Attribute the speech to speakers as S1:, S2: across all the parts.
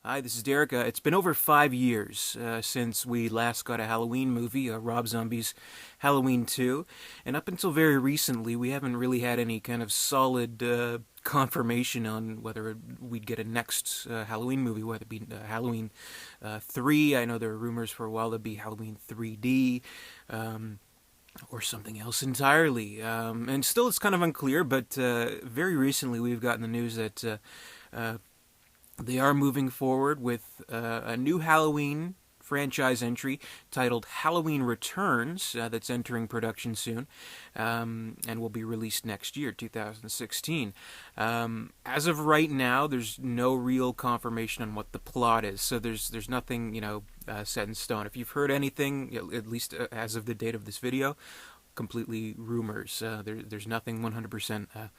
S1: Hi, this is Derek. It's been over 5 years since we last got a Halloween movie, Rob Zombie's Halloween 2. And up until very recently, we haven't really had any kind of solid confirmation on whether we'd get a next Halloween movie, whether it be Halloween 3. I know there were rumors for a while there'd be Halloween 3D. Or something else entirely. And still, it's kind of unclear, but very recently we've gotten the news that uh, they are moving forward with a new Halloween franchise entry titled Halloween Returns that's entering production soon and will be released next year, 2016. As of right now, there's no real confirmation on what the plot is, so there's nothing set in stone. If you've heard anything, at least as of the date of this video, completely rumors. There's nothing 100%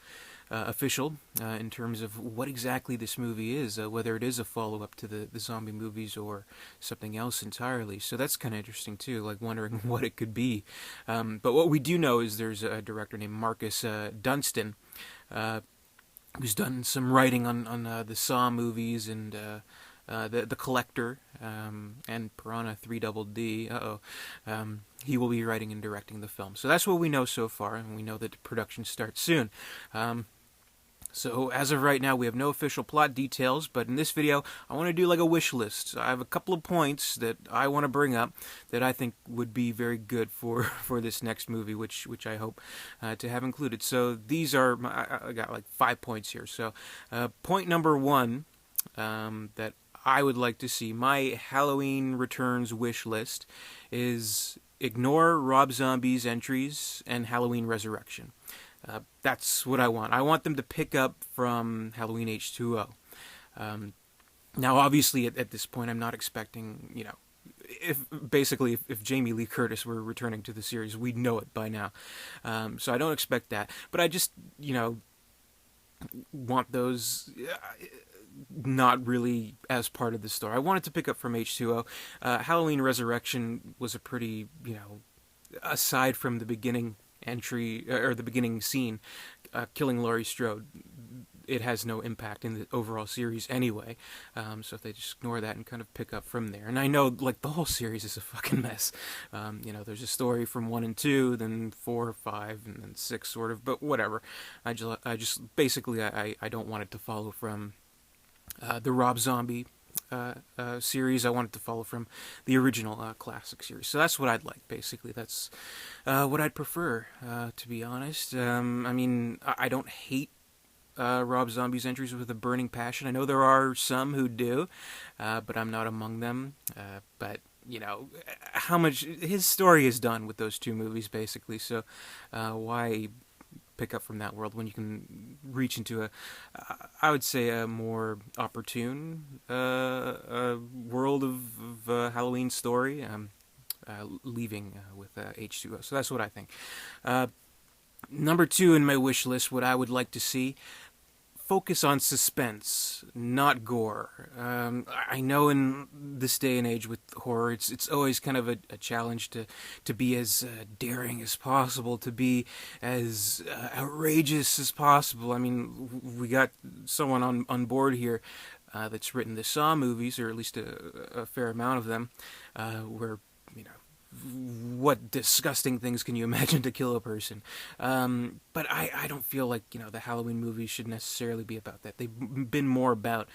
S1: official in terms of what exactly this movie is, whether it is a follow-up to the zombie movies or something else entirely. So that's kind of interesting too, like wondering what it could be. But what we do know is there's a director named Marcus Dunstan who's done some writing on the Saw movies and the Collector and Piranha 3 Double D. He will be writing and directing the film. So that's what we know so far, and we know that production starts soon. So as of right now, we have no official plot details, but in this video, I want to do like a wish list. I have a couple of points that I want to bring up that I think would be very good for this next movie, which I hope to have included. So these are, I got like 5 points here. So point number one that I would like to see, my Halloween Returns wish list, is ignore Rob Zombie's entries and Halloween Resurrection. That's what I want. I want them to pick up from Halloween H2O. Now, obviously, at this point, I'm not expecting, if Jamie Lee Curtis were returning to the series, we'd know it by now. So I don't expect that. But I just, want those not really as part of the story. I wanted to pick up from H2O. Halloween Resurrection was a pretty, aside from the beginning entry or the beginning scene, killing Laurie Strode, it has no impact in the overall series anyway. So if they just ignore that and kind of pick up from there, and I know like the whole series is a fucking mess. There's a story from 1 and 2, then 4, 5, and then 6, sort of. But whatever. I just basically I don't want it to follow from the Rob Zombie series. I want it to follow from the original classic series. So that's what I'd like, basically. That's what I'd prefer, to be honest. I don't hate Rob Zombie's entries with a burning passion. I know there are some who do, but I'm not among them. But how much his story is done with those two movies, basically. So why pick up from that world when you can reach into I would say, a more opportune world of Halloween story, leaving with H2O. So that's what I think. Number two in my wish list, what I would like to see, focus on suspense, not gore. I know in this day and age with horror, it's always kind of a challenge to be as daring as possible, to be as outrageous as possible. I mean, we got someone on board here that's written the Saw movies, or at least a fair amount of them, where what disgusting things can you imagine to kill a person? But I don't feel like, the Halloween movies should necessarily be about that. They've been more about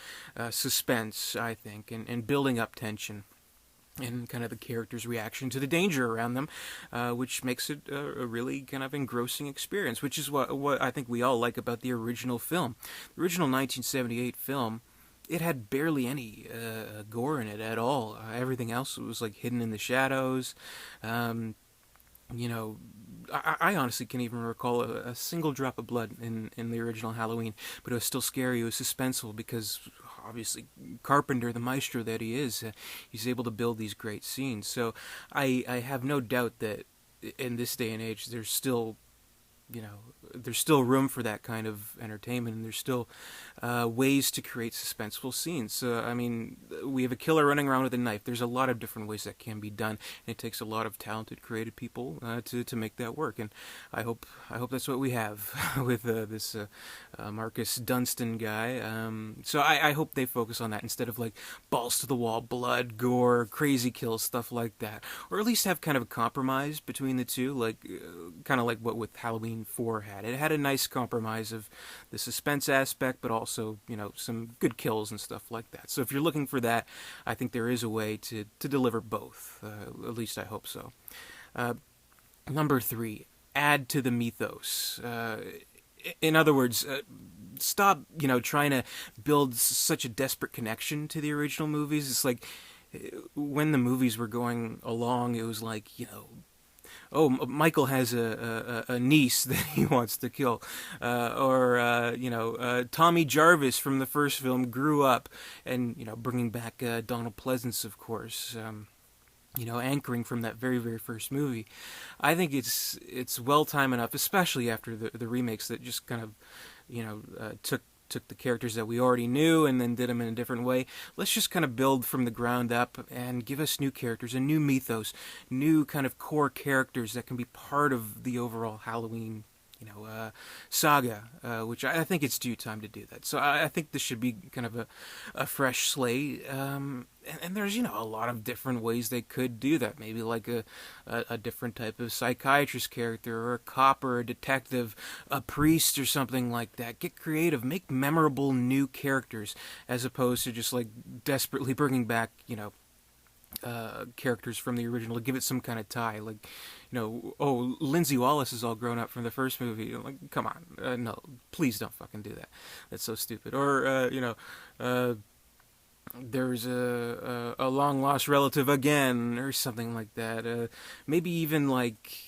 S1: suspense, I think, and building up tension and kind of the character's reaction to the danger around them, which makes it a really kind of engrossing experience, which is what I think we all like about the original film. The original 1978 film, it had barely any gore in it at all. Everything else was like hidden in the shadows. I honestly can't even recall a single drop of blood in the original Halloween, but it was still scary. It was suspenseful because obviously Carpenter, the maestro that he is, he's able to build these great scenes. So I have no doubt that in this day and age there's still you know, there's still room for that kind of entertainment, and there's still ways to create suspenseful scenes. I mean, we have a killer running around with a knife. There's a lot of different ways that can be done, and it takes a lot of talented, creative people to make that work. And I hope that's what we have with this Marcus Dunstan guy. So I hope they focus on that instead of like balls to the wall, blood, gore, crazy kills, stuff like that, or at least have kind of a compromise between the two, like kind of like what with Halloween 4 had. It had a nice compromise of the suspense aspect, but also, you know, some good kills and stuff like that. So if you're looking for that, I think there is a way to deliver both. At least I hope so. Uh, Number 3, add to the mythos. In other words, stop, you know, trying to build such a desperate connection to the original movies. It's like when the movies were going along, it was like, you know, oh, Michael has a niece that he wants to kill, or Tommy Jarvis from the first film grew up, and you know, bringing back Donald Pleasance, of course. You know, anchoring from that very, very first movie. I think it's well time enough, especially after the remakes that just kind of, you know, took the characters that we already knew and then did them in a different way. Let's just kind of build from the ground up and give us new characters, a new mythos, new kind of core characters that can be part of the overall Halloween, you know, saga, which I think it's due time to do that. So I think this should be kind of a fresh slate. And there's, you know, a lot of different ways they could do that. Maybe like a different type of psychiatrist character, or a cop, or a detective, a priest, or something like that. Get creative, make memorable new characters, as opposed to just like desperately bringing back, you know, characters from the original to give it some kind of tie. Like, you know, oh, Lindsay Wallace is all grown up from the first movie. Like, come on, no, please don't fucking do that. That's so stupid. Or there's a long lost relative again, or something like that. Maybe even like,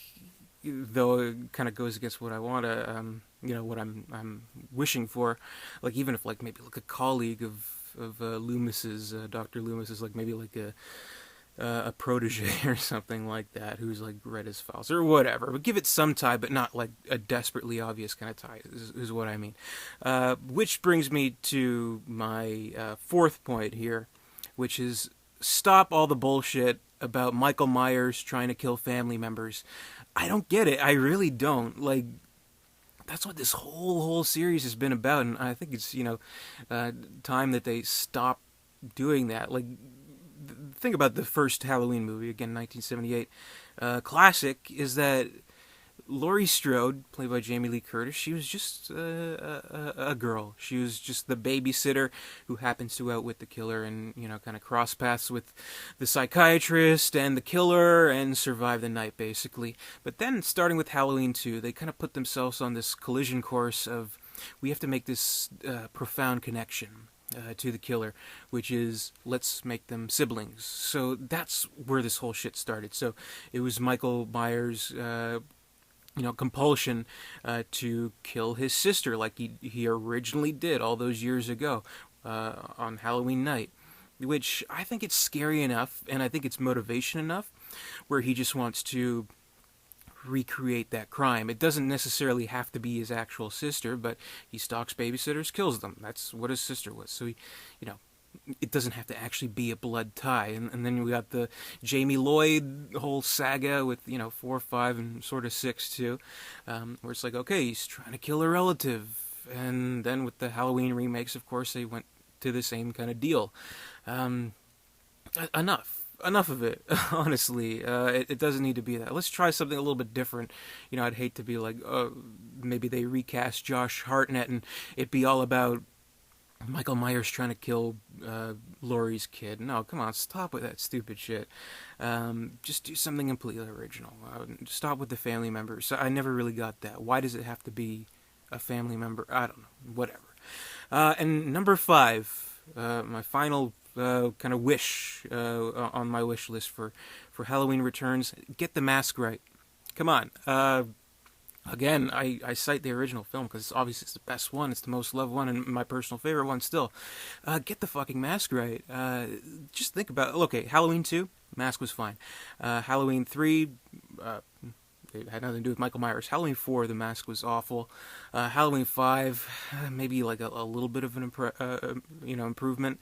S1: though it kind of goes against what I want to, you know, what I'm wishing for. Like, even if like maybe like a colleague of Loomis's, Dr. Loomis's, like maybe like a protege or something like that, who's like read his files or whatever. But give it some tie, but not like a desperately obvious kind of tie, is what I mean. Which brings me to my fourth point here, which is stop all the bullshit about Michael Myers trying to kill family members. I don't get it. I really don't. Like, that's what this whole series has been about, and I think it's, you know, time that they stop doing that. Like, think about the first Halloween movie, again, 1978. Classic is that Laurie Strode, played by Jamie Lee Curtis, she was just a girl. She was just the babysitter who happens to outwit the killer and, you know, kind of cross paths with the psychiatrist and the killer and survive the night, basically. But then, starting with Halloween 2, they kind of put themselves on this collision course of, we have to make this profound connection to the killer, which is, let's make them siblings. So that's where this whole shit started. So it was Michael Myers' compulsion to kill his sister, like he originally did all those years ago on Halloween night. Which I think it's scary enough, and I think it's motivation enough, where he just wants to recreate that crime. It doesn't necessarily have to be his actual sister, but he stalks babysitters, kills them. That's what his sister was. So he, it doesn't have to actually be a blood tie. And then we got the Jamie Lloyd whole saga with, 4, 5, and sort of 6 too, where it's like, okay, he's trying to kill a relative. And then with the Halloween remakes, of course, they went to the same kind of deal. Enough of it, honestly. It doesn't need to be that. Let's try something a little bit different. I'd hate to be like, oh, maybe they recast Josh Hartnett and it be all about Michael Myers trying to kill Laurie's kid. No, come on, stop with that stupid shit. Just do something completely original. Stop with the family members. I never really got that. Why does it have to be a family member? I don't know. Whatever. And number 5, my final kind of wish on my wish list for Halloween Returns, get the mask right. Come on. Again, I cite the original film because obviously it's the best one, it's the most loved one, and my personal favorite one still. Get the fucking mask right. Just think about, okay, Halloween 2, mask was fine. Halloween 3, it had nothing to do with Michael Myers. Halloween 4, the mask was awful. Halloween 5, maybe like a little bit of an improvement.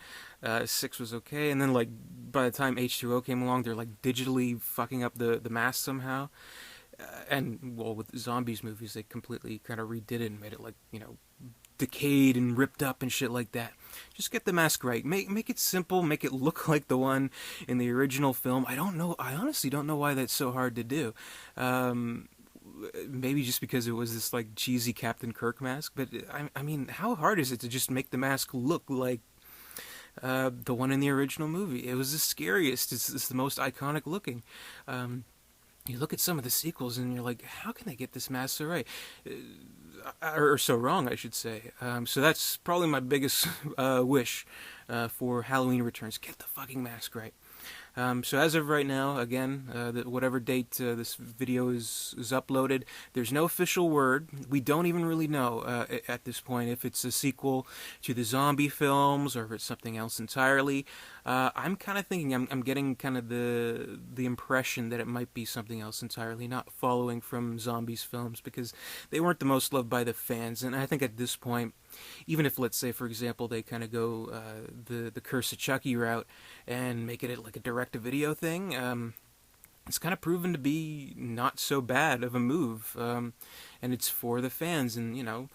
S1: 6 was okay, and then like by the time H2O came along, they're like digitally fucking up the mask somehow. And well, with zombies movies, they completely kind of redid it and made it like decayed and ripped up and shit like that. Just get the mask right. Make it simple. Make it look like the one in the original film. I don't know. I honestly don't know why that's so hard to do. Maybe just because it was this like cheesy Captain Kirk mask. But I mean, how hard is it to just make the mask look like the one in the original movie? It was the scariest. It's the most iconic looking. You look at some of the sequels and you're like, how can they get this mask so right? Or so wrong, I should say. So that's probably my biggest wish for Halloween Returns. Get the fucking mask right. So as of right now, again, whatever date this video is uploaded, there's no official word. We don't even really know at this point if it's a sequel to the zombie films or if it's something else entirely. I'm kind of thinking, I'm getting kind of the impression that it might be something else entirely, not following from zombies films, because they weren't the most loved by the fans. And I think at this point, even if, let's say, for example, they kind of go the Curse of Chucky route and make it like a direct-to-video thing, it's kind of proven to be not so bad of a move. And it's for the fans, and,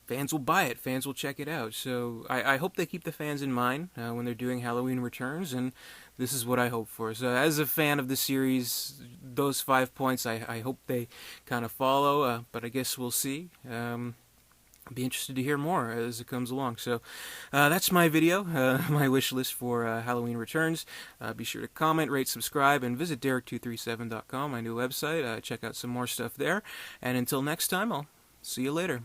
S1: fans will buy it, fans will check it out. So I hope they keep the fans in mind when they're doing Halloween Returns, and this is what I hope for. So as a fan of the series, those 5 points, I hope they kind of follow, but I guess we'll see. I'll be interested to hear more as it comes along. So that's my video, my wish list for Halloween Returns. Be sure to comment, rate, subscribe, and visit Derek237.com, my new website. Check out some more stuff there. And until next time, I'll see you later.